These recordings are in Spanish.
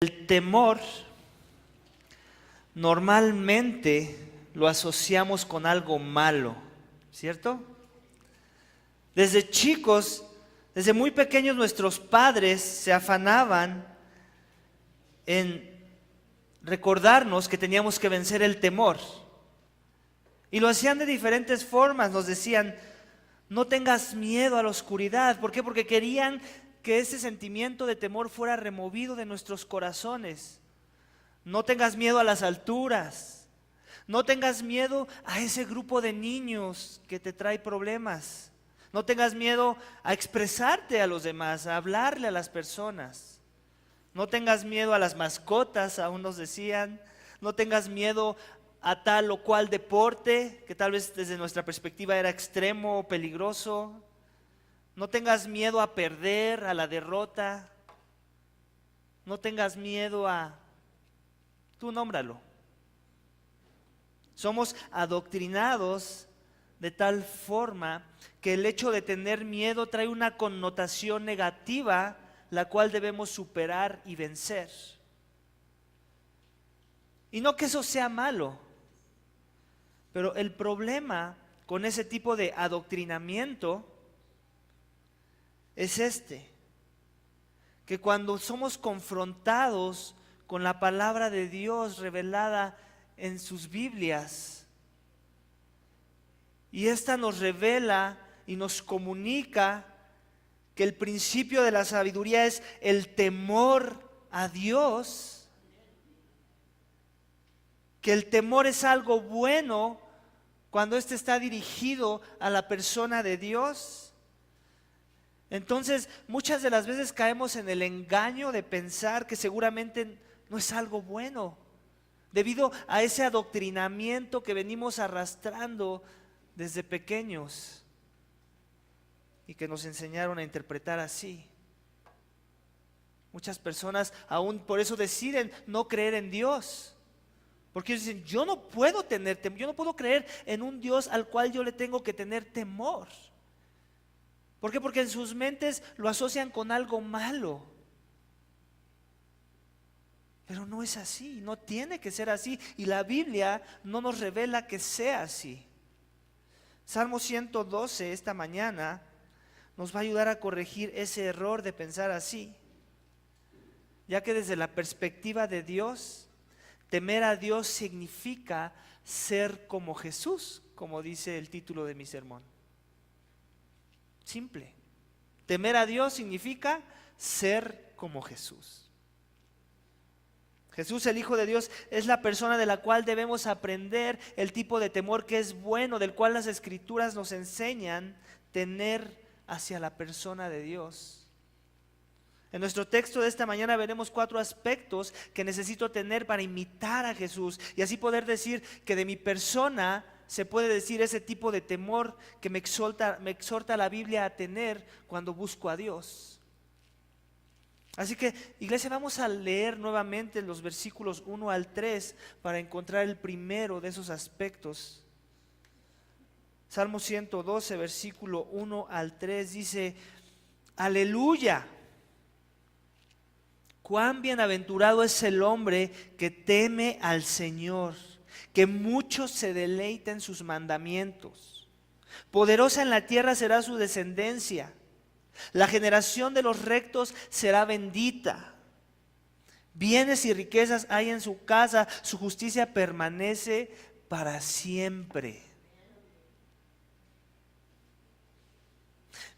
El temor normalmente lo asociamos con algo malo, ¿cierto? Desde chicos, desde muy pequeños, nuestros padres se afanaban en recordarnos que teníamos que vencer el temor. Y lo hacían de diferentes formas. Nos decían: no tengas miedo a la oscuridad. ¿Por qué? Porque querían que ese sentimiento de temor fuera removido de nuestros corazones. No tengas miedo a las alturas. No tengas miedo a ese grupo de niños que te trae problemas. No tengas miedo a expresarte a los demás, a hablarle a las personas. No tengas miedo a las mascotas, aún nos decían. No tengas miedo a tal o cual deporte, que tal vez desde nuestra perspectiva era extremo o peligroso. No tengas miedo a perder, a la derrota. No tengas miedo a... Tú nómbralo. Somos adoctrinados de tal forma que el hecho de tener miedo trae una connotación negativa, la cual debemos superar y vencer. Y no que eso sea malo, pero el problema con ese tipo de adoctrinamiento es que cuando somos confrontados con la palabra de Dios revelada en sus Biblias, y esta nos revela y nos comunica que el principio de la sabiduría es el temor a Dios, que el temor es algo bueno cuando éste está dirigido a la persona de Dios. Entonces, muchas de las veces caemos en el engaño de pensar que seguramente no es algo bueno, debido a ese adoctrinamiento que venimos arrastrando desde pequeños y que nos enseñaron a interpretar así. Muchas personas aún por eso deciden no creer en Dios, porque ellos dicen: yo no puedo tener temor, yo no puedo creer en un Dios al cual yo le tengo que tener temor. ¿Por qué? Porque en sus mentes lo asocian con algo malo. Pero no es así, no tiene que ser así, y la Biblia no nos revela que sea así. Salmo 112 esta mañana nos va a ayudar a corregir ese error de pensar así, ya que desde la perspectiva de Dios, temer a Dios significa ser como Jesús, como dice el título de mi sermón. Simple. Temer a Dios significa ser como Jesús. Jesús, el Hijo de Dios, es la persona de la cual debemos aprender el tipo de temor que es bueno, del cual las Escrituras nos enseñan tener hacia la persona de Dios. En nuestro texto de esta mañana veremos 4 aspectos que necesito tener para imitar a Jesús y así poder decir que de mi persona se puede decir ese tipo de temor que me exhorta la Biblia a tener cuando busco a Dios. Así que, iglesia, vamos a leer nuevamente los versículos 1 al 3 para encontrar el primero de esos aspectos. Salmo 112, versículo 1 al 3 dice: aleluya, cuán bienaventurado es el hombre que teme al Señor, que mucho se deleita en sus mandamientos. Poderosa en la tierra será su descendencia. La generación de los rectos será bendita. Bienes y riquezas hay en su casa, su justicia permanece para siempre.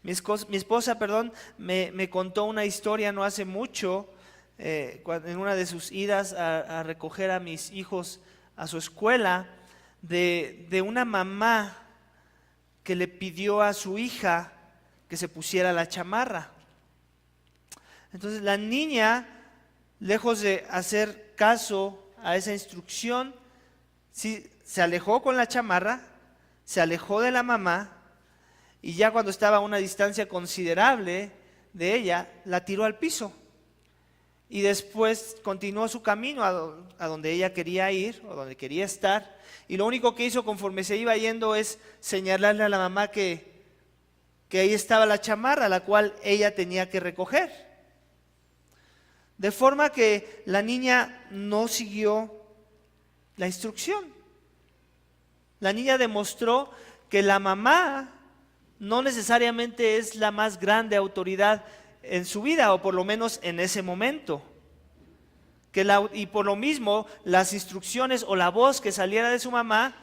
Mi esposa, me contó una historia no hace mucho, en una de sus idas a recoger a mis hijos a su escuela, de una mamá que le pidió a su hija que se pusiera la chamarra. Entonces la niña, lejos de hacer caso a esa instrucción, sí, se alejó con la chamarra, se alejó de la mamá, y ya cuando estaba a una distancia considerable de ella, la tiró al piso. Y después continuó su camino a donde ella quería ir, o donde quería estar, y lo único que hizo conforme se iba yendo es señalarle a la mamá que ahí estaba la chamarra, la cual ella tenía que recoger. De forma que la niña no siguió la instrucción. La niña demostró que la mamá no necesariamente es la más grande autoridad en su vida, o por lo menos en ese momento. Y por lo mismo, las instrucciones o la voz que saliera de su mamá,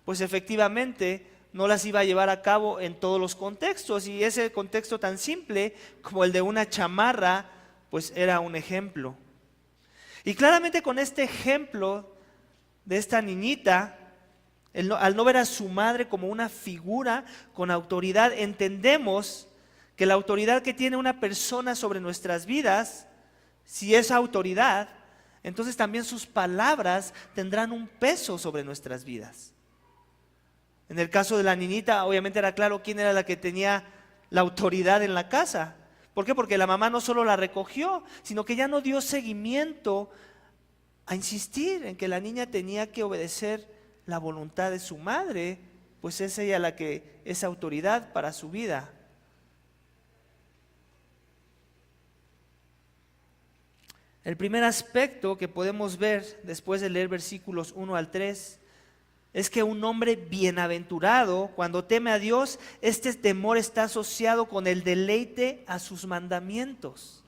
pues efectivamente no las iba a llevar a cabo en todos los contextos. Y ese contexto tan simple como el de una chamarra, pues era un ejemplo. Y claramente con este ejemplo de esta niñita, al no ver a su madre como una figura con autoridad, entendemos que la autoridad que tiene una persona sobre nuestras vidas, si es autoridad, entonces también sus palabras tendrán un peso sobre nuestras vidas. En el caso de la niñita, obviamente era claro quién era la que tenía la autoridad en la casa. ¿Por qué? Porque la mamá no solo la recogió, sino que ya no dio seguimiento a insistir en que la niña tenía que obedecer la voluntad de su madre, pues es ella la que es autoridad para su vida. El primer aspecto que podemos ver después de leer versículos 1 al 3 es que un hombre bienaventurado, cuando teme a Dios, este temor está asociado con el deleite a sus mandamientos.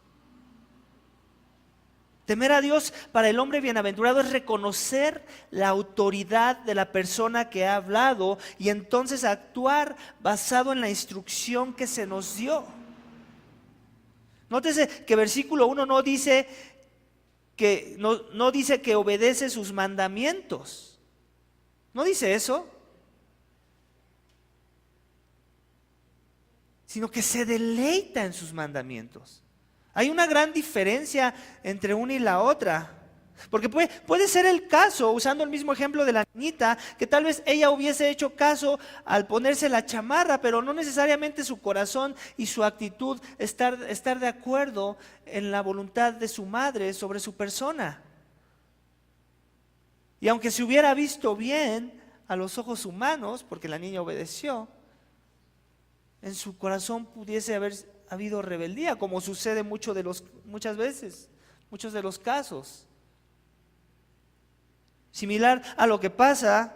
Temer a Dios para el hombre bienaventurado es reconocer la autoridad de la persona que ha hablado y entonces actuar basado en la instrucción que se nos dio. Nótese que versículo 1 no dice que obedece sus mandamientos. ¿No dice eso? Sino que se deleita en sus mandamientos. Hay una gran diferencia entre una y la otra. Porque puede ser el caso, usando el mismo ejemplo de la niñita, que tal vez ella hubiese hecho caso al ponerse la chamarra, pero no necesariamente su corazón y su actitud estar de acuerdo en la voluntad de su madre sobre su persona. Y aunque se hubiera visto bien a los ojos humanos, porque la niña obedeció, en su corazón pudiese haber habido rebeldía, como sucede muchas veces, muchos de los casos. Similar a lo que pasa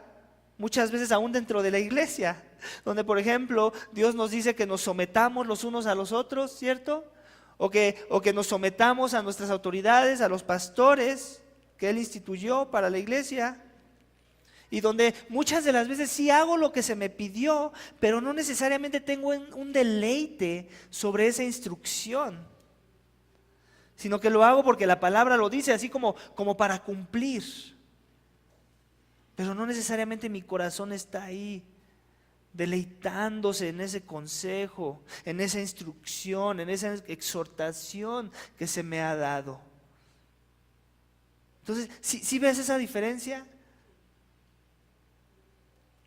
muchas veces aún dentro de la iglesia, donde por ejemplo Dios nos dice que nos sometamos los unos a los otros, ¿cierto? O que nos sometamos a nuestras autoridades, a los pastores que Él instituyó para la iglesia. Y donde muchas de las veces sí hago lo que se me pidió, pero no necesariamente tengo un deleite sobre esa instrucción, sino que lo hago porque la palabra lo dice, así como para cumplir. Pero no necesariamente mi corazón está ahí, deleitándose en ese consejo, en esa instrucción, en esa exhortación que se me ha dado. Entonces, ¿sí ves esa diferencia?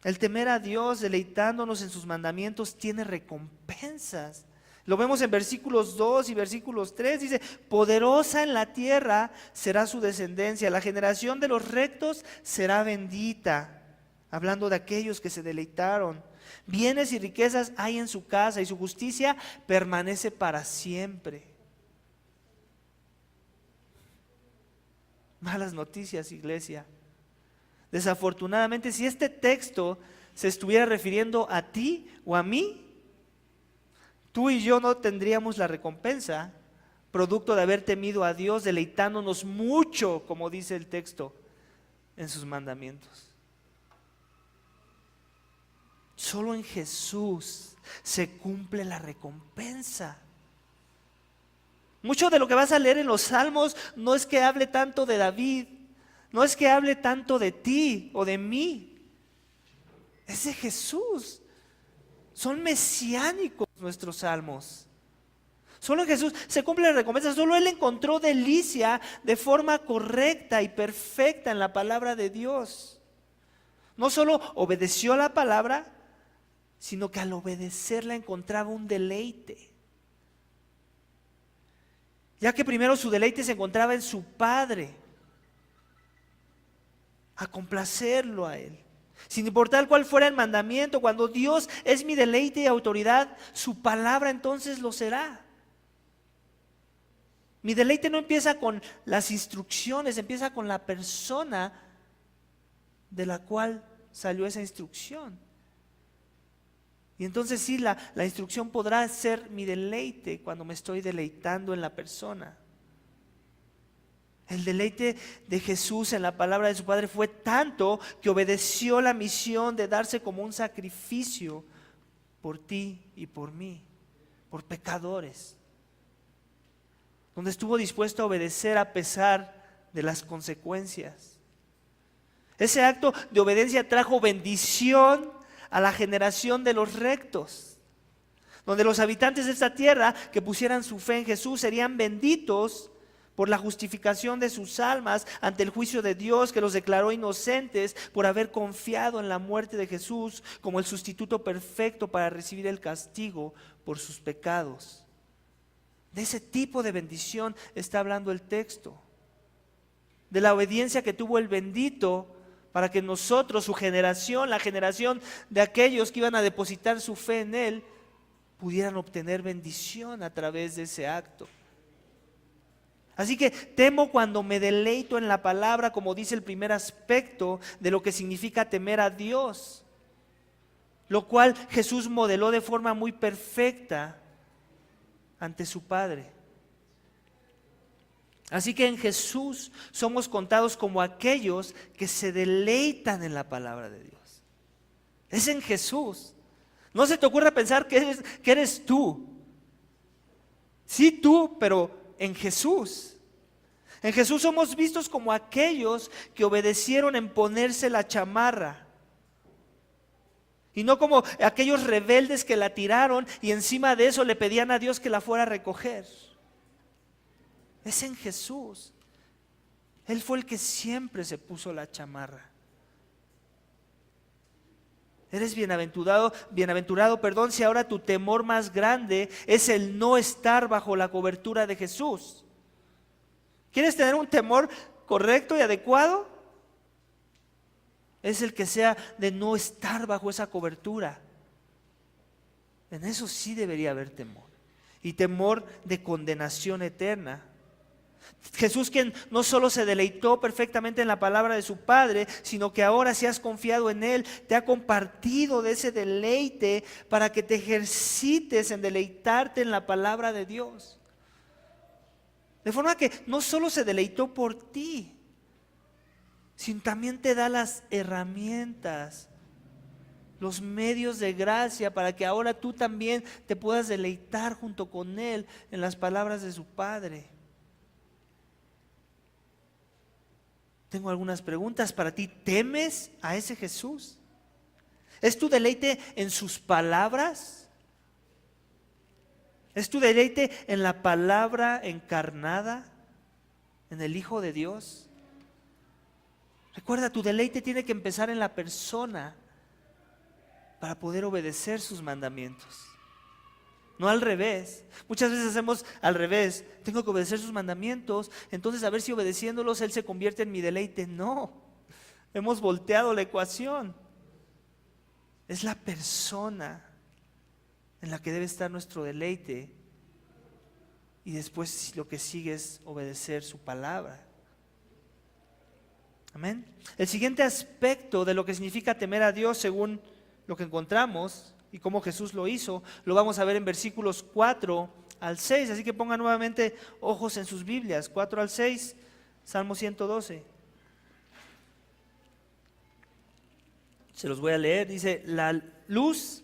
El temer a Dios, deleitándonos en sus mandamientos, tiene recompensas. Lo vemos en versículos 2 y versículos 3, dice, poderosa en la tierra será su descendencia, la generación de los rectos será bendita. Hablando de aquellos que se deleitaron. Bienes y riquezas hay en su casa y su justicia permanece para siempre. Malas noticias, iglesia. Desafortunadamente, si este texto se estuviera refiriendo a ti o a mí, tú y yo no tendríamos la recompensa, producto de haber temido a Dios, deleitándonos mucho, como dice el texto, en sus mandamientos. Solo en Jesús se cumple la recompensa. Mucho de lo que vas a leer en los Salmos no es que hable tanto de David, no es que hable tanto de ti o de mí, es de Jesús. Son mesiánicos nuestros salmos. Solo en Jesús se cumple la recompensa. Solo Él encontró delicia de forma correcta y perfecta en la palabra de Dios. No solo obedeció la palabra, sino que al obedecerla encontraba un deleite. Ya que primero su deleite se encontraba en su Padre, a complacerlo a Él. Sin importar cuál fuera el mandamiento, cuando Dios es mi deleite y autoridad, su palabra entonces lo será. Mi deleite no empieza con las instrucciones, empieza con la persona de la cual salió esa instrucción. Y entonces sí, la instrucción podrá ser mi deleite cuando me estoy deleitando en la persona. El deleite de Jesús en la palabra de su Padre fue tanto que obedeció la misión de darse como un sacrificio por ti y por mí, por pecadores, donde estuvo dispuesto a obedecer a pesar de las consecuencias. Ese acto de obediencia trajo bendición a la generación de los rectos, donde los habitantes de esta tierra que pusieran su fe en Jesús serían benditos por la justificación de sus almas ante el juicio de Dios, que los declaró inocentes por haber confiado en la muerte de Jesús como el sustituto perfecto para recibir el castigo por sus pecados. De ese tipo de bendición está hablando el texto, de la obediencia que tuvo el bendito para que nosotros, su generación, la generación de aquellos que iban a depositar su fe en Él, pudieran obtener bendición a través de ese acto. Así que temo cuando me deleito en la palabra, como dice el primer aspecto de lo que significa temer a Dios, lo cual Jesús modeló de forma muy perfecta ante su Padre. Así que en Jesús somos contados como aquellos que se deleitan en la palabra de Dios. Es en Jesús. No se te ocurra pensar que eres tú. Sí, tú, pero en Jesús. En Jesús somos vistos como aquellos que obedecieron en ponerse la chamarra. Y no como aquellos rebeldes que la tiraron y encima de eso le pedían a Dios que la fuera a recoger. Es en Jesús. Él fue el que siempre se puso la chamarra. Eres bienaventurado, si ahora tu temor más grande es el no estar bajo la cobertura de Jesús. ¿Quieres tener un temor correcto y adecuado? Es el que sea de no estar bajo esa cobertura. En eso sí debería haber temor. Y temor de condenación eterna. Jesús, quien no solo se deleitó perfectamente en la palabra de su Padre, sino que ahora, si has confiado en Él, te ha compartido de ese deleite para que te ejercites en deleitarte en la palabra de Dios. De forma que no solo se deleitó por ti, sino también te da las herramientas, los medios de gracia para que ahora tú también te puedas deleitar junto con Él en las palabras de su Padre. Tengo algunas preguntas para ti. ¿Temes a ese Jesús? ¿Es tu deleite en sus palabras? ¿Es tu deleite en la palabra encarnada, en el Hijo de Dios? Recuerda, tu deleite tiene que empezar en la persona para poder obedecer sus mandamientos. No al revés. Muchas veces hacemos al revés. Tengo que obedecer sus mandamientos, entonces a ver si obedeciéndolos Él se convierte en mi deleite. No, hemos volteado la ecuación. Es la persona en la que debe estar nuestro deleite y después lo que sigue es obedecer su palabra. Amén. El siguiente aspecto de lo que significa temer a Dios, según lo que encontramos y cómo Jesús lo hizo, lo vamos a ver en versículos 4 al 6. Así que pongan nuevamente ojos en sus Biblias, 4 al 6, Salmo 112. Se los voy a leer. Dice: la luz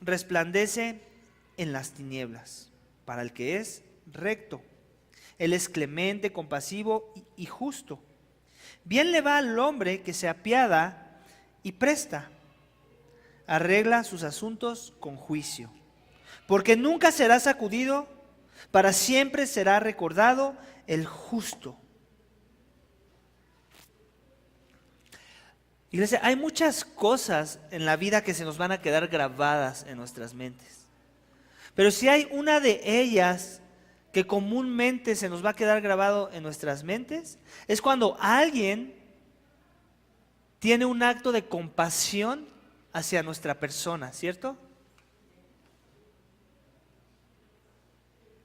resplandece en las tinieblas para el que es recto. Él es clemente, compasivo y justo. Bien le va al hombre que se apiada y presta. Arregla sus asuntos con juicio. Porque nunca será sacudido, para siempre será recordado el justo. Iglesia, hay muchas cosas en la vida que se nos van a quedar grabadas en nuestras mentes. Pero si hay una de ellas que comúnmente se nos va a quedar grabado en nuestras mentes, es cuando alguien tiene un acto de compasión hacia nuestra persona, ¿cierto?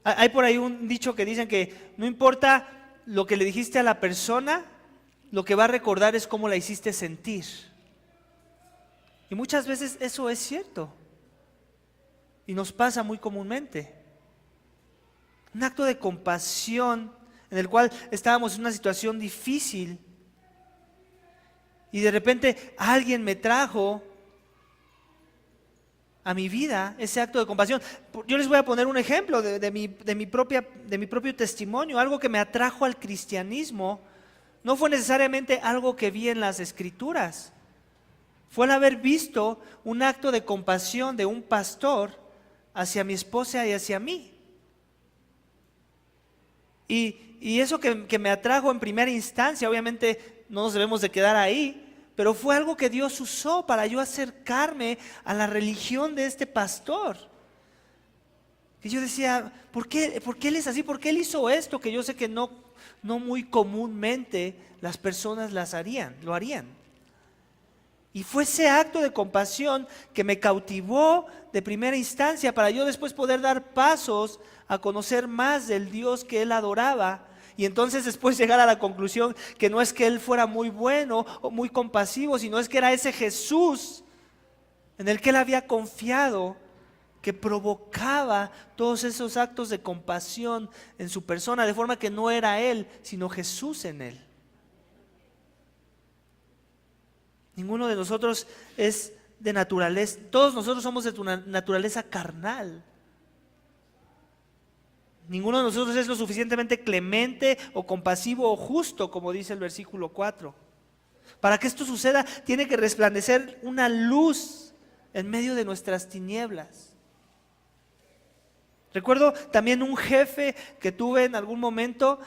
Hay por ahí un dicho que dicen que no importa lo que le dijiste a la persona, lo que va a recordar es cómo la hiciste sentir. Y muchas veces eso es cierto. Y nos pasa muy comúnmente. Un acto de compasión en el cual estábamos en una situación difícil y de repente alguien me trajo a mi vida ese acto de compasión. Yo les voy a poner un ejemplo de mi propio testimonio. Algo que me atrajo al cristianismo no fue necesariamente algo que vi en las Escrituras. Fue el haber visto un acto de compasión de un pastor hacia mi esposa y hacia mí. Y eso que me atrajo en primera instancia, obviamente no nos debemos de quedar ahí, pero fue algo que Dios usó para yo acercarme a la religión de este pastor. Que yo decía, ¿por qué él es así? ¿Por qué él hizo esto? Que yo sé que no muy comúnmente las personas lo harían. Y fue ese acto de compasión que me cautivó de primera instancia para yo después poder dar pasos a conocer más del Dios que él adoraba. Y entonces después llegar a la conclusión que no es que él fuera muy bueno o muy compasivo, sino es que era ese Jesús en el que él había confiado, que provocaba todos esos actos de compasión en su persona, de forma que no era él, sino Jesús en él. Ninguno de nosotros es de naturaleza, todos nosotros somos de tu naturaleza carnal. Ninguno de nosotros es lo suficientemente clemente o compasivo o justo, como dice el versículo 4. Para que esto suceda, tiene que resplandecer una luz en medio de nuestras tinieblas. Recuerdo también un jefe que tuve en algún momento.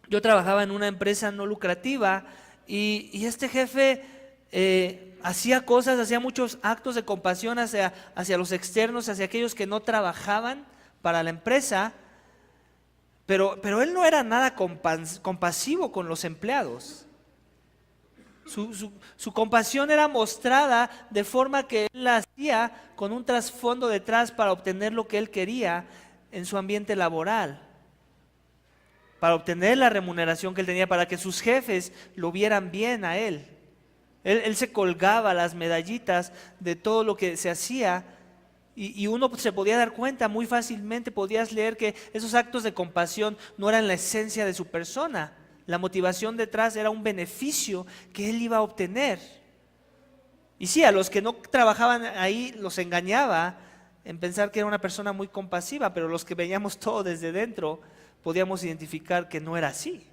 Yo trabajaba en una empresa no lucrativa y este jefe hacía muchos actos de compasión hacia los externos, hacia aquellos que no trabajaban para la empresa, pero él no era nada compasivo con los empleados. Su compasión era mostrada de forma que él la hacía con un trasfondo detrás para obtener lo que él quería en su ambiente laboral, para obtener la remuneración que él tenía, para que sus jefes lo vieran bien a él. Él se colgaba las medallitas de todo lo que se hacía y uno se podía dar cuenta muy fácilmente, podías leer que esos actos de compasión no eran la esencia de su persona. La motivación detrás era un beneficio que él iba a obtener. Y sí, a los que no trabajaban ahí los engañaba en pensar que era una persona muy compasiva, pero los que veíamos todo desde dentro podíamos identificar que no era así.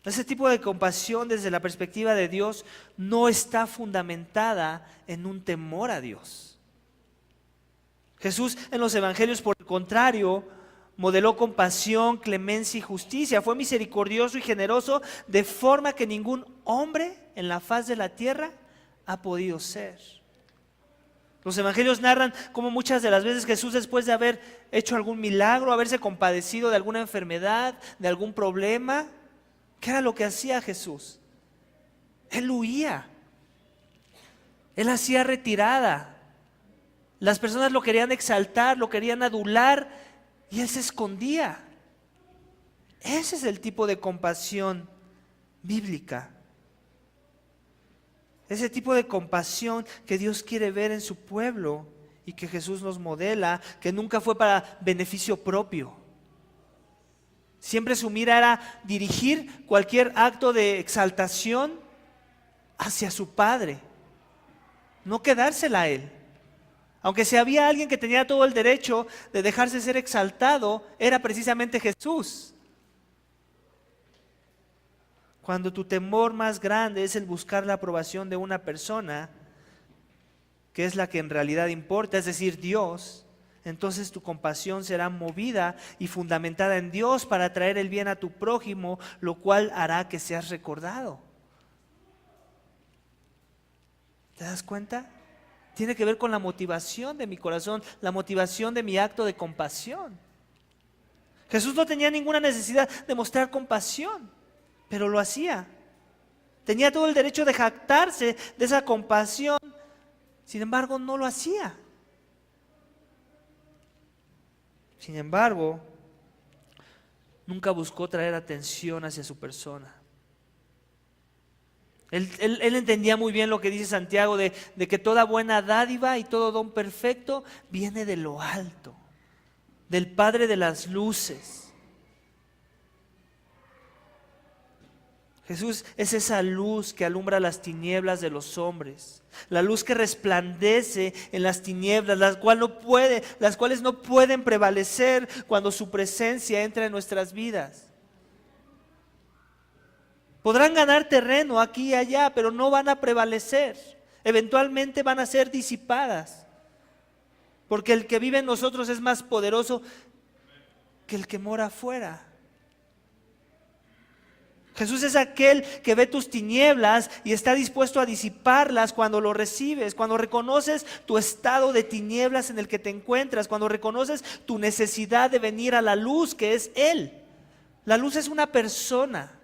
Ese tipo de compasión desde la perspectiva de Dios no está fundamentada en un temor a Dios. Jesús en los evangelios, por el contrario, modeló compasión, clemencia y justicia. Fue misericordioso y generoso de forma que ningún hombre en la faz de la tierra ha podido ser. Los evangelios narran cómo muchas de las veces Jesús, después de haber hecho algún milagro, haberse compadecido de alguna enfermedad, de algún problema, ¿qué era lo que hacía Jesús? Él huía. Él hacía retirada. Las personas lo querían exaltar, lo querían adular y él se escondía. Ese es el tipo de compasión bíblica. Ese tipo de compasión que Dios quiere ver en su pueblo y que Jesús nos modela, que nunca fue para beneficio propio. Siempre su mira era dirigir cualquier acto de exaltación hacia su Padre, no quedársela a Él. Aunque si había alguien que tenía todo el derecho de dejarse ser exaltado, era precisamente Jesús. Cuando tu temor más grande es el buscar la aprobación de una persona, que es la que en realidad importa, es decir, Dios, entonces tu compasión será movida y fundamentada en Dios para traer el bien a tu prójimo, lo cual hará que seas recordado. ¿Te das cuenta? Tiene que ver con la motivación de mi corazón, la motivación de mi acto de compasión. Jesús no tenía ninguna necesidad de mostrar compasión, pero lo hacía. Tenía todo el derecho de jactarse de esa compasión, sin embargo no lo hacía. Sin embargo, nunca buscó traer atención hacia su persona. Él entendía muy bien lo que dice Santiago de que toda buena dádiva y todo don perfecto viene de lo alto, del Padre de las luces. Jesús es esa luz que alumbra las tinieblas de los hombres, la luz que resplandece en las tinieblas, las cuales no pueden prevalecer cuando su presencia entra en nuestras vidas. Podrán ganar terreno aquí y allá, pero no van a prevalecer. Eventualmente van a ser disipadas, porque el que vive en nosotros es más poderoso que el que mora afuera. Jesús es aquel que ve tus tinieblas y está dispuesto a disiparlas cuando lo recibes, cuando reconoces tu estado de tinieblas en el que te encuentras, cuando reconoces tu necesidad de venir a la luz que es Él. La luz es una persona.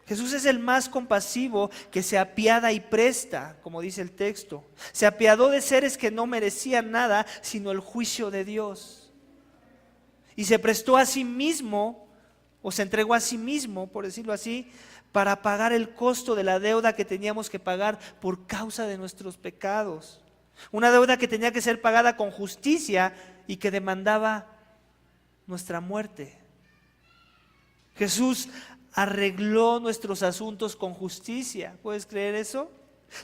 Jesús es el más compasivo que se apiada y presta, como dice el texto. Se apiadó de seres que no merecían nada sino el juicio de Dios. Y se prestó a sí mismo, o se entregó a sí mismo, por decirlo así, para pagar el costo de la deuda que teníamos que pagar por causa de nuestros pecados. Una deuda que tenía que ser pagada con justicia y que demandaba nuestra muerte. Jesús arregló nuestros asuntos con justicia. ¿Puedes creer eso?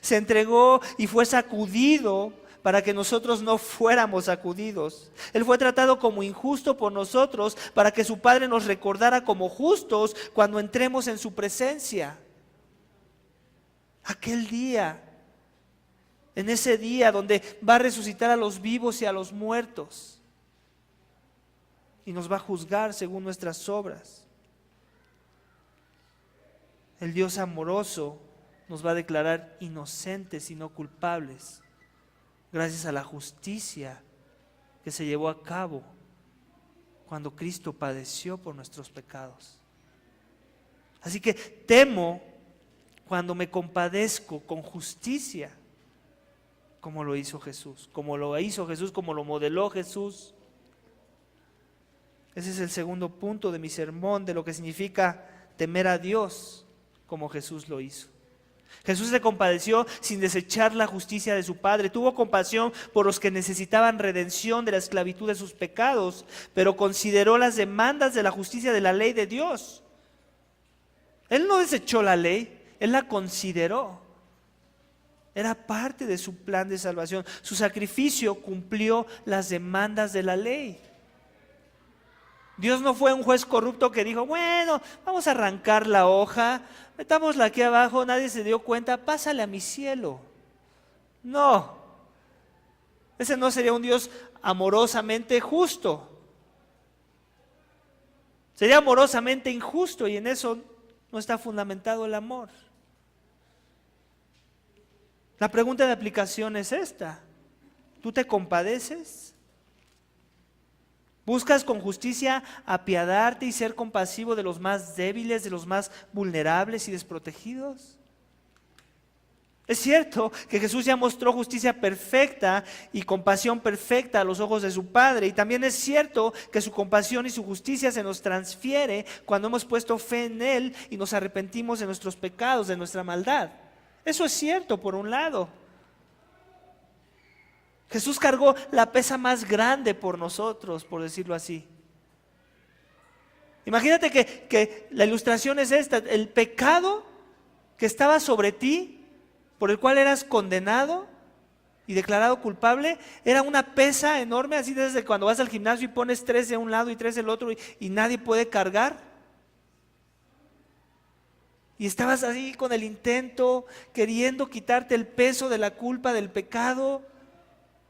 Se entregó y fue sacudido para que nosotros no fuéramos sacudidos. Él fue tratado como injusto por nosotros para que su Padre nos recordara como justos cuando entremos en su presencia. Aquel día, en ese día donde va a resucitar a los vivos y a los muertos y nos va a juzgar según nuestras obras. El Dios amoroso nos va a declarar inocentes y no culpables, gracias a la justicia que se llevó a cabo cuando Cristo padeció por nuestros pecados. Así que temo cuando me compadezco con justicia, como lo hizo Jesús, como lo modeló Jesús. Ese es el segundo punto de mi sermón, de lo que significa temer a Dios, como Jesús lo hizo. Jesús se compadeció sin desechar la justicia de su Padre. Tuvo compasión por los que necesitaban redención de la esclavitud de sus pecados, pero consideró las demandas de la justicia de la ley de Dios. Él no desechó la ley, Él la consideró. Era parte de su plan de salvación. Su sacrificio cumplió las demandas de la ley. Dios no fue un juez corrupto que dijo, bueno, vamos a arrancar la hoja, metámosla aquí abajo, nadie se dio cuenta, pásale a mi cielo. No, ese no sería un Dios amorosamente justo. Sería amorosamente injusto y en eso no está fundamentado el amor. La pregunta de aplicación es esta: ¿tú te compadeces? ¿Buscas con justicia apiadarte y ser compasivo de los más débiles, de los más vulnerables y desprotegidos? Es cierto que Jesús ya mostró justicia perfecta y compasión perfecta a los ojos de su Padre, y también es cierto que su compasión y su justicia se nos transfiere cuando hemos puesto fe en Él y nos arrepentimos de nuestros pecados, de nuestra maldad. Eso es cierto por un lado. Jesús cargó la pesa más grande por nosotros, por decirlo así. Imagínate que la ilustración es esta: el pecado que estaba sobre ti, por el cual eras condenado y declarado culpable, era una pesa enorme, así desde cuando vas al gimnasio y pones 3 de un lado y 3 del otro y nadie puede cargar. Y estabas así con el intento, queriendo quitarte el peso de la culpa del pecado.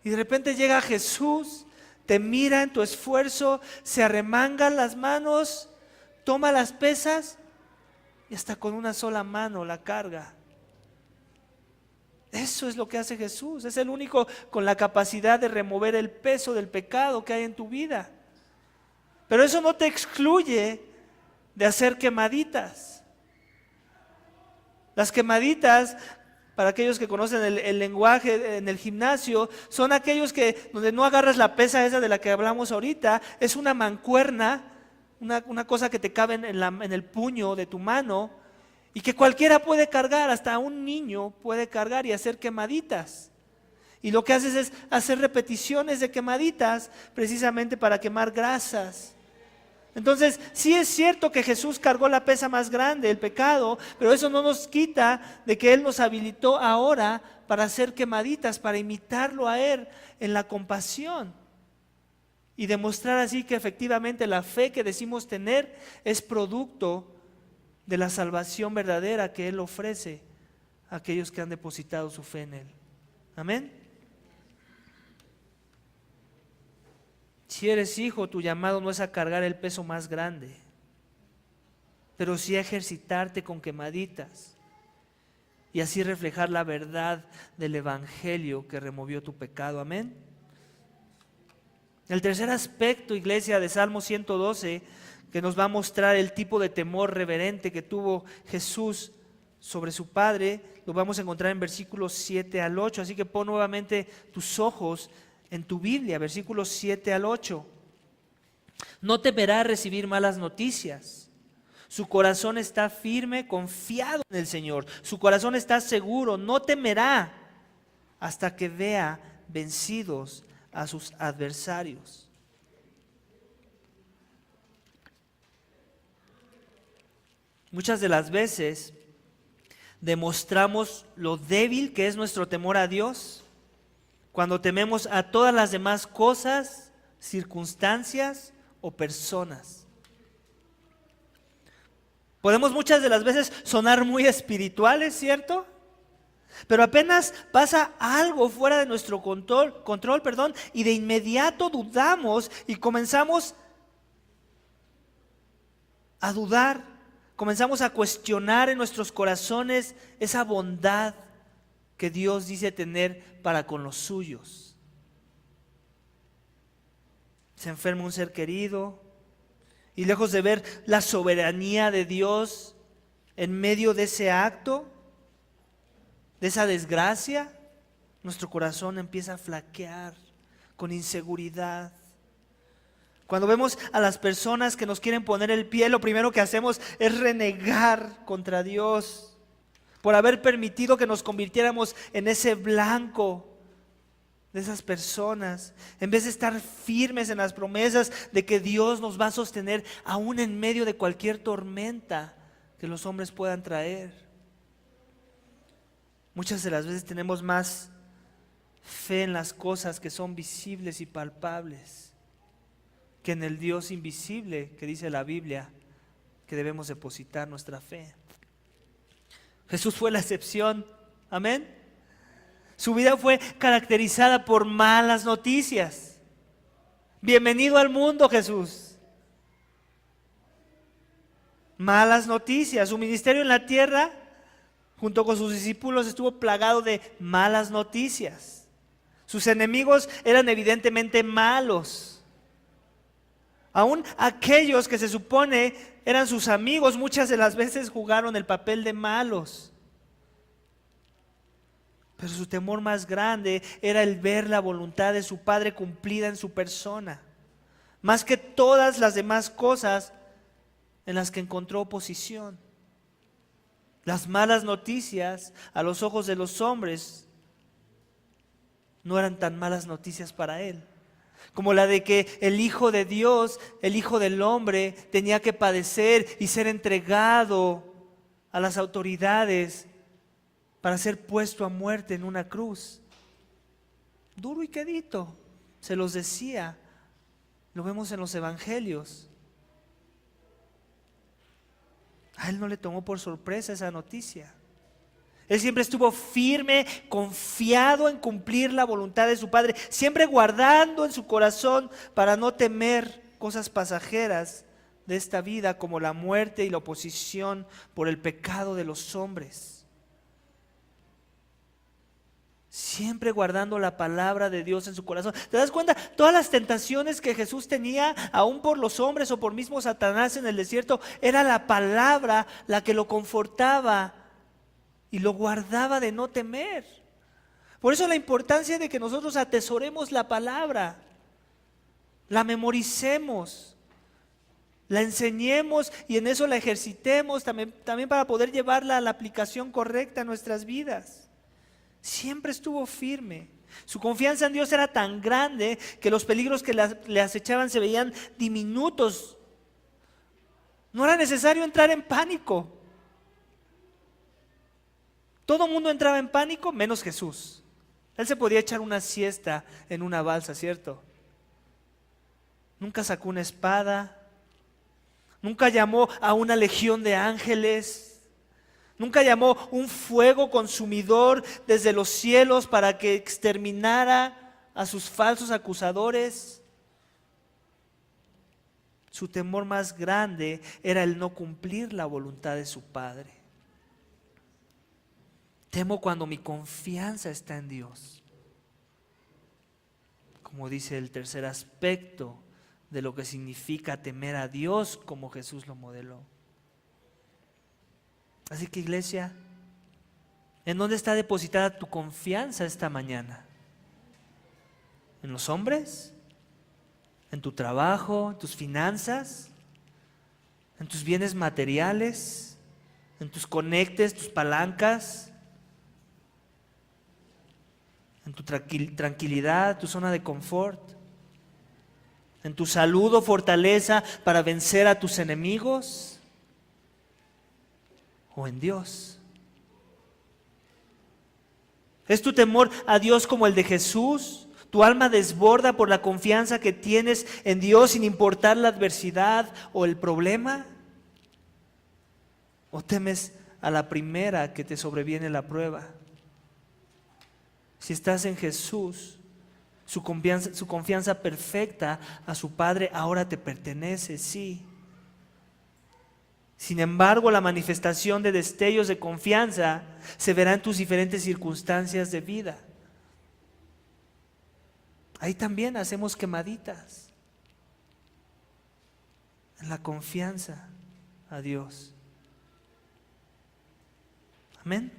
Y de repente llega Jesús, te mira en tu esfuerzo, se arremangan las manos, toma las pesas y hasta con una sola mano la carga. Eso es lo que hace Jesús. Es el único con la capacidad de remover el peso del pecado que hay en tu vida. Pero eso no te excluye de hacer quemaditas. Las quemaditas para aquellos que conocen el lenguaje en el gimnasio, son aquellos que donde no agarras la pesa esa de la que hablamos ahorita, es una mancuerna, una cosa que te cabe en el puño de tu mano y que cualquiera puede cargar, hasta un niño puede cargar y hacer quemaditas. Y lo que haces es hacer repeticiones de quemaditas precisamente para quemar grasas. Entonces, sí es cierto que Jesús cargó la pesa más grande, el pecado, pero eso no nos quita de que Él nos habilitó ahora para hacer quemaditas, para imitarlo a Él en la compasión. Y demostrar así que efectivamente la fe que decimos tener es producto de la salvación verdadera que Él ofrece a aquellos que han depositado su fe en Él. Amén. Si eres hijo, tu llamado no es a cargar el peso más grande, pero sí a ejercitarte con quemaditas y así reflejar la verdad del Evangelio que removió tu pecado. Amén. El tercer aspecto, iglesia, de Salmo 112, que nos va a mostrar el tipo de temor reverente que tuvo Jesús sobre su Padre, lo vamos a encontrar en versículos 7 al 8. Así que pon nuevamente tus ojos en tu Biblia, versículos 7 al 8. No temerá recibir malas noticias. Su corazón está firme, confiado en el Señor. Su corazón está seguro, no temerá hasta que vea vencidos a sus adversarios. Muchas de las veces demostramos lo débil que es nuestro temor a Dios cuando tememos a todas las demás cosas, circunstancias o personas. Podemos muchas de las veces sonar muy espirituales, ¿cierto? Pero apenas pasa algo fuera de nuestro control, y de inmediato dudamos y comenzamos a dudar, comenzamos a cuestionar en nuestros corazones esa bondad que Dios dice tener para con los suyos. Se enferma un ser querido y lejos de ver la soberanía de Dios en medio de ese acto, de esa desgracia, nuestro corazón empieza a flaquear con inseguridad. Cuando vemos a las personas que nos quieren poner el pie, lo primero que hacemos es renegar contra Dios por haber permitido que nos convirtiéramos en ese blanco de esas personas, en vez de estar firmes en las promesas de que Dios nos va a sostener aún en medio de cualquier tormenta que los hombres puedan traer. Muchas de las veces tenemos más fe en las cosas que son visibles y palpables que en el Dios invisible que dice la Biblia que debemos depositar nuestra fe. Jesús fue la excepción, amén. Su vida fue caracterizada por malas noticias. Bienvenido al mundo, Jesús. Malas noticias. Su ministerio en la tierra, junto con sus discípulos, estuvo plagado de malas noticias. Sus enemigos eran evidentemente malos. Aún aquellos que se supone eran sus amigos, muchas de las veces jugaron el papel de malos. Pero su temor más grande era el ver la voluntad de su Padre cumplida en su persona, más que todas las demás cosas en las que encontró oposición. Las malas noticias a los ojos de los hombres no eran tan malas noticias para él, como la de que el Hijo de Dios, el Hijo del Hombre, tenía que padecer y ser entregado a las autoridades para ser puesto a muerte en una cruz. Duro y quedito, se los decía, lo vemos en los evangelios. A él no le tomó por sorpresa esa noticia. Él siempre estuvo firme, confiado en cumplir la voluntad de su Padre, siempre guardando en su corazón para no temer cosas pasajeras de esta vida como la muerte y la oposición por el pecado de los hombres. Siempre guardando la palabra de Dios en su corazón. ¿Te das cuenta? Todas las tentaciones que Jesús tenía, aún por los hombres o por mismo Satanás en el desierto, era la palabra la que lo confortaba y lo guardaba de no temer. Por eso la importancia de que nosotros atesoremos la palabra, la memoricemos, la enseñemos y en eso la ejercitemos también para poder llevarla a la aplicación correcta en nuestras vidas. Siempre estuvo firme. Su confianza en Dios era tan grande que los peligros que le acechaban se veían diminutos. No era necesario entrar en pánico. Todo el mundo entraba en pánico menos Jesús. Él se podía echar una siesta en una balsa, ¿cierto? Nunca sacó una espada. Nunca llamó a una legión de ángeles. Nunca llamó un fuego consumidor desde los cielos para que exterminara a sus falsos acusadores. Su temor más grande era el no cumplir la voluntad de su Padre. Temo cuando mi confianza está en Dios. Como dice el tercer aspecto de lo que significa temer a Dios, como Jesús lo modeló. Así que, iglesia, ¿en dónde está depositada tu confianza esta mañana? ¿En los hombres? ¿En tu trabajo? ¿En tus finanzas? ¿En tus bienes materiales? ¿En tus conectes, tus palancas? ¿En tu tranquilidad, tu zona de confort? ¿En tu salud o fortaleza para vencer a tus enemigos? ¿O en Dios? ¿Es tu temor a Dios como el de Jesús? ¿Tu alma desborda por la confianza que tienes en Dios sin importar la adversidad o el problema? ¿O temes a la primera que te sobreviene la prueba? Si estás en Jesús, su confianza perfecta a su Padre ahora te pertenece, sí. Sin embargo, la manifestación de destellos de confianza se verá en tus diferentes circunstancias de vida. Ahí también hacemos quemaditas en la confianza a Dios. Amén.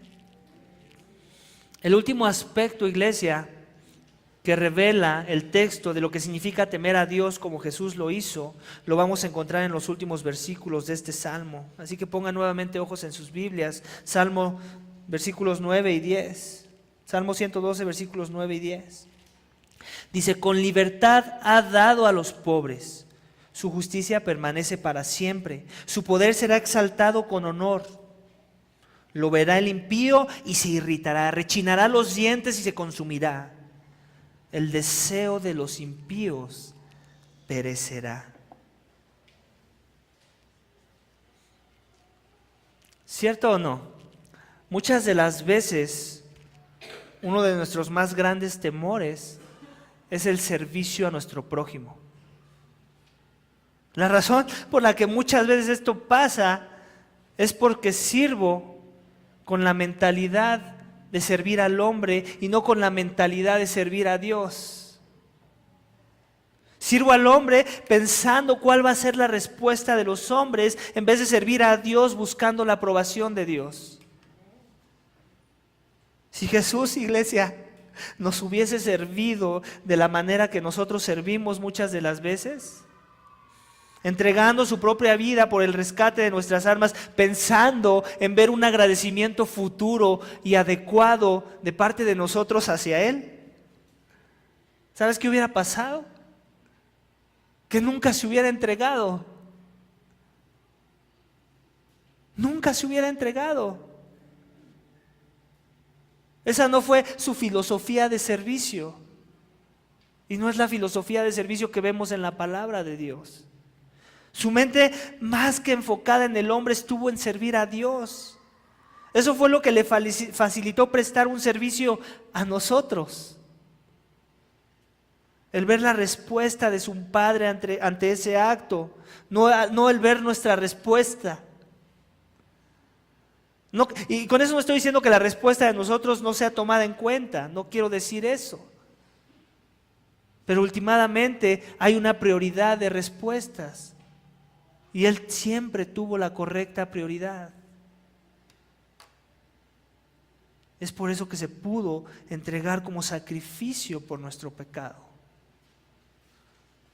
El último aspecto, iglesia, que revela el texto de lo que significa temer a Dios como Jesús lo hizo, lo vamos a encontrar en los últimos versículos de este Salmo. Así que pongan nuevamente ojos en sus Biblias. Salmo, versículos 9 y 10. Salmo 112, versículos 9 y 10. Dice: con libertad ha dado a los pobres, su justicia permanece para siempre, su poder será exaltado con honor. Lo verá el impío y se irritará, rechinará los dientes y se consumirá. El deseo de los impíos perecerá. ¿Cierto o no? Muchas de las veces, uno de nuestros más grandes temores es el servicio a nuestro prójimo. La razón por la que muchas veces esto pasa es porque sirvo con la mentalidad de servir al hombre y no con la mentalidad de servir a Dios. Sirvo al hombre pensando cuál va a ser la respuesta de los hombres en vez de servir a Dios buscando la aprobación de Dios. Si Jesús, iglesia, nos hubiese servido de la manera que nosotros servimos muchas de las veces, entregando su propia vida por el rescate de nuestras almas, pensando en ver un agradecimiento futuro y adecuado de parte de nosotros hacia Él, ¿sabes qué hubiera pasado? Que nunca se hubiera entregado. Nunca se hubiera entregado. Esa no fue su filosofía de servicio. Y no es la filosofía de servicio que vemos en la palabra de Dios. Su mente, más que enfocada en el hombre, estuvo en servir a Dios. Eso fue lo que le facilitó prestar un servicio a nosotros. El ver la respuesta de su Padre ante ese acto, no el ver nuestra respuesta. No, y con eso no estoy diciendo que la respuesta de nosotros no sea tomada en cuenta, no quiero decir eso. Pero últimamente hay una prioridad de respuestas. Y Él siempre tuvo la correcta prioridad. Es por eso que se pudo entregar como sacrificio por nuestro pecado.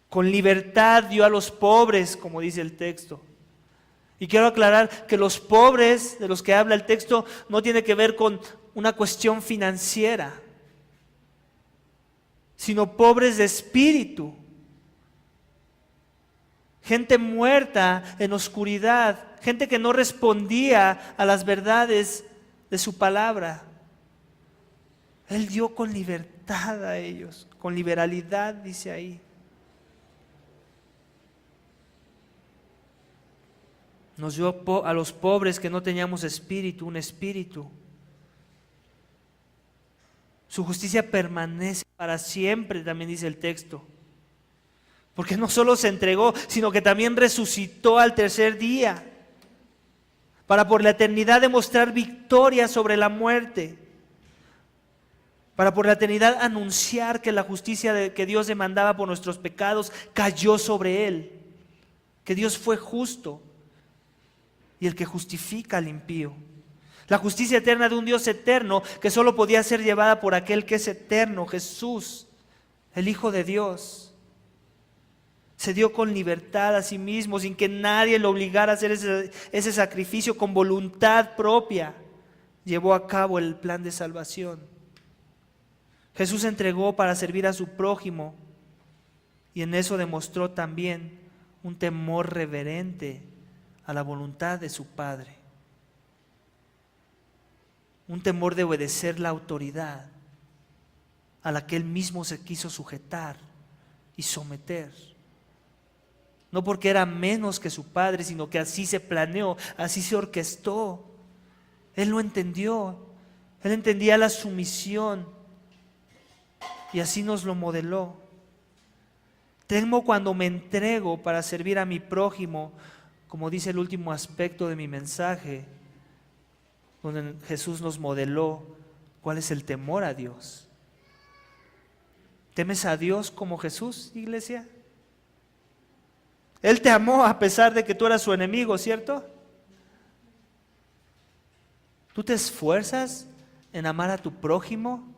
Con libertad dio a los pobres, como dice el texto. Y quiero aclarar que los pobres de los que habla el texto no tiene que ver con una cuestión financiera, sino pobres de espíritu. Gente muerta en oscuridad, gente que no respondía a las verdades de su palabra. Él dio con libertad a ellos, con liberalidad, dice ahí. Nos dio a los pobres que no teníamos espíritu, un espíritu. Su justicia permanece para siempre, también dice el texto. Porque no solo se entregó, sino que también resucitó al tercer día, para por la eternidad demostrar victoria sobre la muerte, para por la eternidad anunciar que la justicia que Dios demandaba por nuestros pecados cayó sobre Él, que Dios fue justo y el que justifica al impío. La justicia eterna de un Dios eterno que solo podía ser llevada por aquel que es eterno, Jesús, el Hijo de Dios. Se dio con libertad a sí mismo, sin que nadie lo obligara a hacer ese sacrificio, con voluntad propia. Llevó a cabo el plan de salvación. Jesús se entregó para servir a su prójimo y en eso demostró también un temor reverente a la voluntad de su Padre. Un temor de obedecer la autoridad a la que él mismo se quiso sujetar y someter. No porque era menos que su Padre, sino que así se planeó, así se orquestó. Él lo entendió, él entendía la sumisión y así nos lo modeló. Temo cuando me entrego para servir a mi prójimo, como dice el último aspecto de mi mensaje, donde Jesús nos modeló cuál es el temor a Dios. ¿Temes a Dios como Jesús, iglesia? Él te amó a pesar de que tú eras su enemigo, ¿cierto? ¿Tú te esfuerzas en amar a tu prójimo?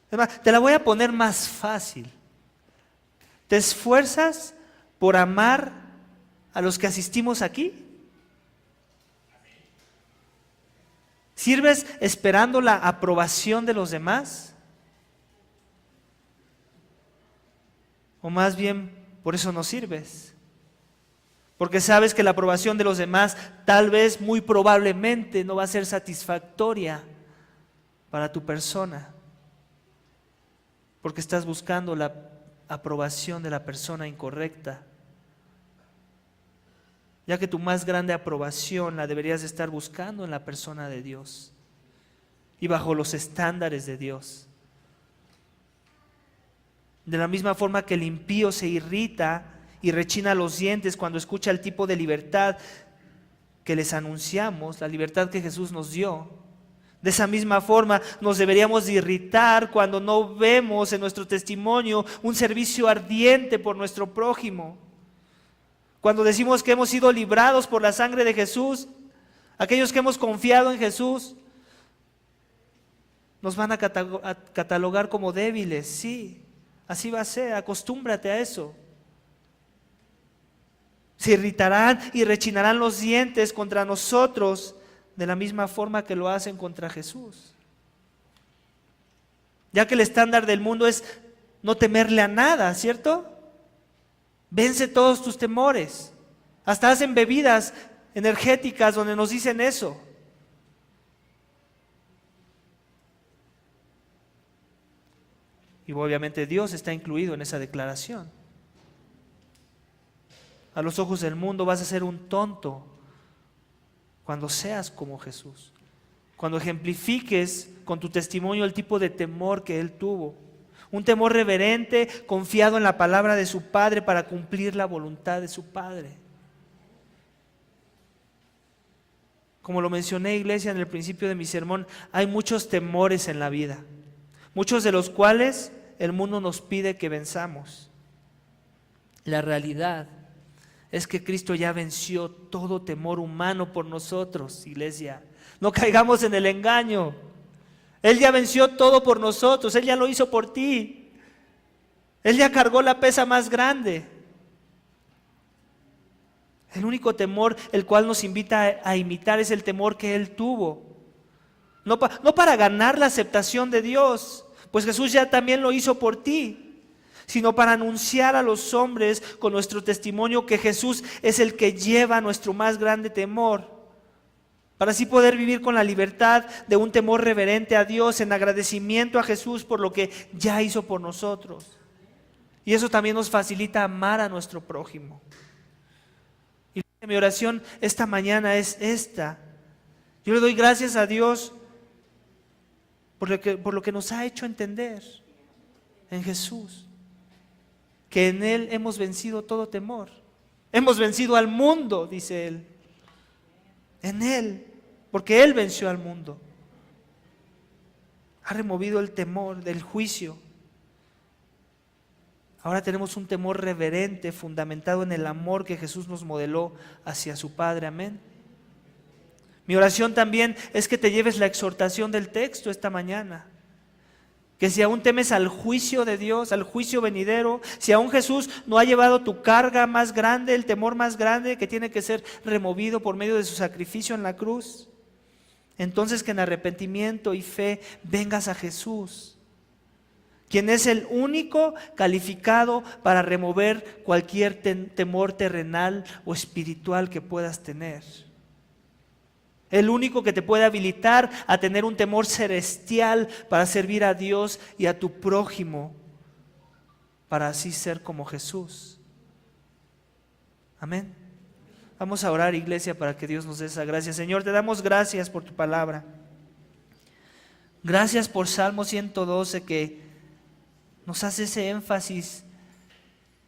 Además, te la voy a poner más fácil. ¿Te esfuerzas por amar a los que asistimos aquí? ¿Sirves esperando la aprobación de los demás? ¿O más bien por eso no sirves? Porque sabes que la aprobación de los demás tal vez, muy probablemente, no va a ser satisfactoria para tu persona. Porque estás buscando la aprobación de la persona incorrecta. Ya que tu más grande aprobación la deberías estar buscando en la persona de Dios y bajo los estándares de Dios. De la misma forma que el impío se irrita y rechina los dientes cuando escucha el tipo de libertad que les anunciamos, la libertad que Jesús nos dio. De esa misma forma nos deberíamos de irritar cuando no vemos en nuestro testimonio un servicio ardiente por nuestro prójimo. Cuando decimos que hemos sido librados por la sangre de Jesús, aquellos que hemos confiado en Jesús, nos van a catalogar como débiles. Sí, así va a ser, acostúmbrate a eso. Se irritarán y rechinarán los dientes contra nosotros de la misma forma que lo hacen contra Jesús. Ya que el estándar del mundo es no temerle a nada, ¿cierto? Vence todos tus temores. Hasta hacen bebidas energéticas donde nos dicen eso. Y obviamente Dios está incluido en esa declaración. A los ojos del mundo vas a ser un tonto cuando seas como Jesús. Cuando ejemplifiques con tu testimonio el tipo de temor que Él tuvo. Un temor reverente, confiado en la palabra de su Padre para cumplir la voluntad de su Padre. Como lo mencioné, iglesia, en el principio de mi sermón, hay muchos temores en la vida, muchos de los cuales el mundo nos pide que venzamos. La realidad es que Cristo ya venció todo temor humano por nosotros, iglesia. No caigamos en el engaño. Él ya venció todo por nosotros, Él ya lo hizo por ti. Él ya cargó la pesa más grande. El único temor el cual nos invita a imitar es el temor que Él tuvo. No para ganar la aceptación de Dios, pues Jesús ya también lo hizo por ti, sino para anunciar a los hombres con nuestro testimonio que Jesús es el que lleva nuestro más grande temor, para así poder vivir con la libertad de un temor reverente a Dios, en agradecimiento a Jesús por lo que ya hizo por nosotros. Y eso también nos facilita amar a nuestro prójimo. Y mi oración esta mañana es esta. Yo le doy gracias a Dios por lo que nos ha hecho entender en Jesús, que en Él hemos vencido todo temor. Hemos vencido al mundo, dice Él. En Él, porque Él venció al mundo. Ha removido el temor del juicio. Ahora tenemos un temor reverente, fundamentado en el amor que Jesús nos modeló hacia su Padre. Amén. Mi oración también es que te lleves la exhortación del texto esta mañana. Que si aún temes al juicio de Dios, al juicio venidero, si aún Jesús no ha llevado tu carga más grande, el temor más grande que tiene que ser removido por medio de su sacrificio en la cruz, entonces que en arrepentimiento y fe vengas a Jesús, quien es el único calificado para remover cualquier temor terrenal o espiritual que puedas tener. El único que te puede habilitar a tener un temor celestial para servir a Dios y a tu prójimo, para así ser como Jesús. Amén. Vamos a orar, iglesia, para que Dios nos dé esa gracia. Señor, te damos gracias por tu palabra. Gracias por Salmo 112, que nos hace ese énfasis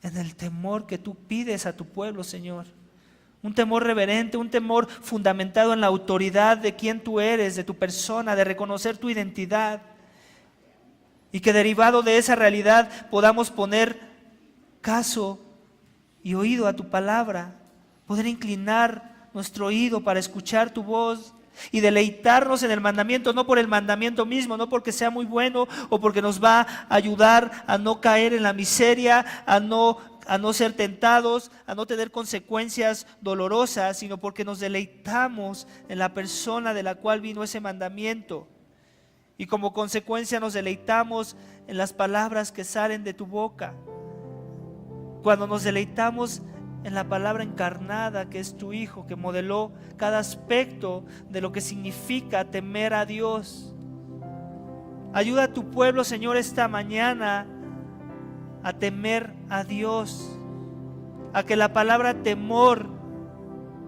en el temor que tú pides a tu pueblo, Señor. Un temor reverente, un temor fundamentado en la autoridad de quién tú eres, de tu persona, de reconocer tu identidad. Y que derivado de esa realidad podamos poner caso y oído a tu palabra, poder inclinar nuestro oído para escuchar tu voz y deleitarnos en el mandamiento, no por el mandamiento mismo, no porque sea muy bueno o porque nos va a ayudar a no caer en la miseria, a no ser tentados, a no tener consecuencias dolorosas, sino porque nos deleitamos en la persona de la cual vino ese mandamiento. Y como consecuencia nos deleitamos en las palabras que salen de tu boca. Cuando nos deleitamos en la palabra encarnada que es tu Hijo, que modeló cada aspecto de lo que significa temer a Dios. Ayuda a tu pueblo, Señor, esta mañana a temer a Dios, a que la palabra temor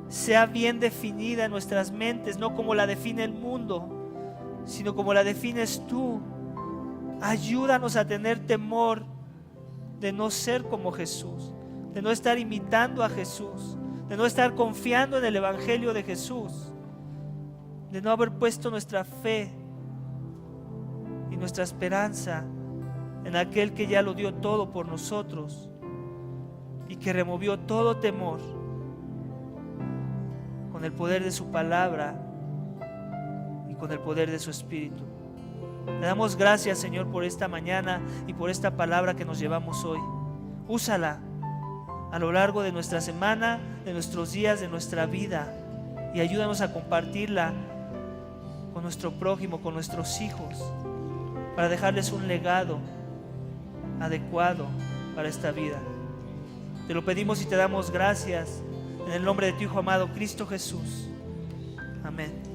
sea bien definida en nuestras mentes, no como la define el mundo, sino como la defines tú. Ayúdanos a tener temor de no ser como Jesús, de no estar imitando a Jesús, de no estar confiando en el Evangelio de Jesús, de no haber puesto nuestra fe y nuestra esperanza en aquel que ya lo dio todo por nosotros y que removió todo temor con el poder de su palabra y con el poder de su Espíritu. Le damos gracias, Señor, por esta mañana y por esta palabra que nos llevamos hoy. Úsala a lo largo de nuestra semana, de nuestros días, de nuestra vida, y ayúdanos a compartirla con nuestro prójimo, con nuestros hijos, para dejarles un legado adecuado para esta vida. Te lo pedimos y te damos gracias en el nombre de tu Hijo amado, Cristo Jesús. Amén.